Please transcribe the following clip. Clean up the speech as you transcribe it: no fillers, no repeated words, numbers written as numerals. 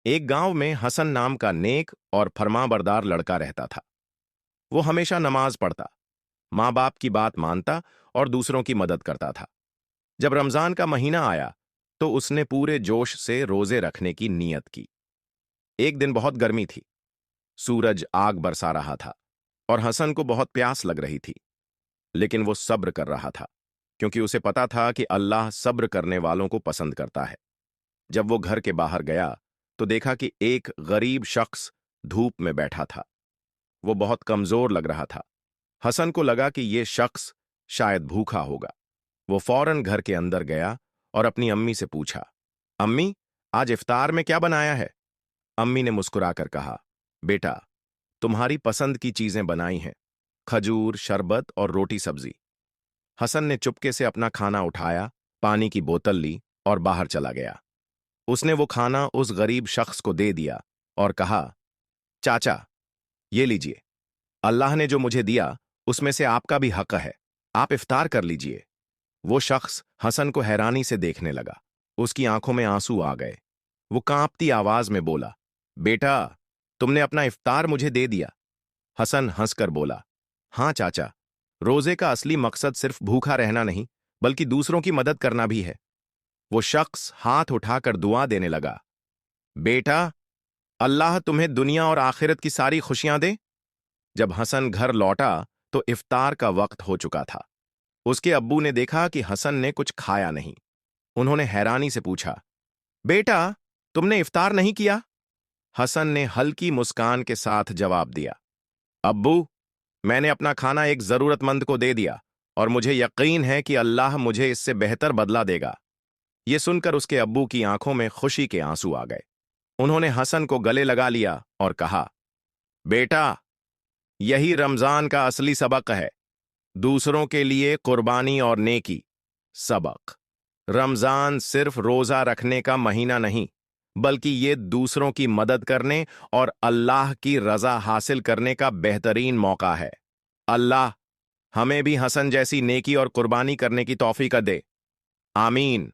ایک गांव में हसन नाम का नेक और फरमाबरदार लड़का रहता था। वो हमेशा नमाज पढ़ता, माँ बाप की बात मानता और दूसरों की मदद करता था। जब रमजान का महीना आया तो उसने पूरे जोश से रोजे रखने की नीयत की। एक दिन बहुत गर्मी थी, सूरज आग बरसा रहा था और हसन को बहुत प्यास लग रही थी, लेकिन वो सब्र कर रहा था क्योंकि उसे पता था कि अल्लाह सब्र करने वालों को पसंद करता है। जब वो घर के बाहर गया तो देखा कि एक गरीब शख्स धूप में बैठा था। वो बहुत कमजोर लग रहा था। हसन को लगा कि ये शख्स शायद भूखा होगा। वो फौरन घर के अंदर गया और अपनी अम्मी से पूछा, अम्मी, आज इफ्तार में क्या बनाया है? अम्मी ने मुस्कुराकर कहा, बेटा, तुम्हारी पसंद की चीजें बनाई हैं, खजूर, शरबत और रोटी सब्जी। हसन ने चुपके से अपना खाना उठाया, पानी की बोतल ली और बाहर चला गया। उसने वो खाना उस गरीब शख्स को दे दिया और कहा, चाचा, ये लीजिए, अल्लाह ने जो मुझे दिया उसमें से आपका भी हक है, आप इफ्तार कर लीजिए। वो शख्स हसन को हैरानी से देखने लगा। उसकी आंखों में आंसू आ गए। वो कांपती आवाज में बोला, बेटा, तुमने अपना इफ्तार मुझे दे दिया। हसन हंसकर बोला, हाँ चाचा, रोजे का असली मकसद सिर्फ भूखा रहना नहीं बल्कि दूसरों की मदद करना भी है। वो शख्स हाथ उठाकर दुआ देने लगा, बेटा, अल्लाह तुम्हें दुनिया और आखिरत की सारी खुशियां दे। जब हसन घर लौटा तो इफ्तार का वक्त हो चुका था। उसके अब्बू ने देखा कि हसन ने कुछ खाया नहीं। उन्होंने हैरानी से पूछा, बेटा, तुमने इफ्तार नहीं किया? हसन ने हल्की मुस्कान के साथ जवाब दिया, अब्बू, मैंने अपना खाना एक जरूरतमंद को दे दिया और मुझे यकीन है कि अल्लाह मुझे इससे बेहतर बदला देगा। ये सुनकर उसके अब्बू की आंखों में खुशी के आंसू आ गए। उन्होंने हसन को गले लगा लिया और कहा, बेटा, यही रमजान का असली सबक है, दूसरों के लिए कुर्बानी और नेकी। सबक: रमजान सिर्फ रोजा रखने का महीना नहीं, बल्कि ये दूसरों की मदद करने और अल्लाह की रजा हासिल करने का बेहतरीन मौका है। अल्लाह हमें भी हसन जैसी नेकी और कुर्बानी करने की तौफीक दे। आमीन।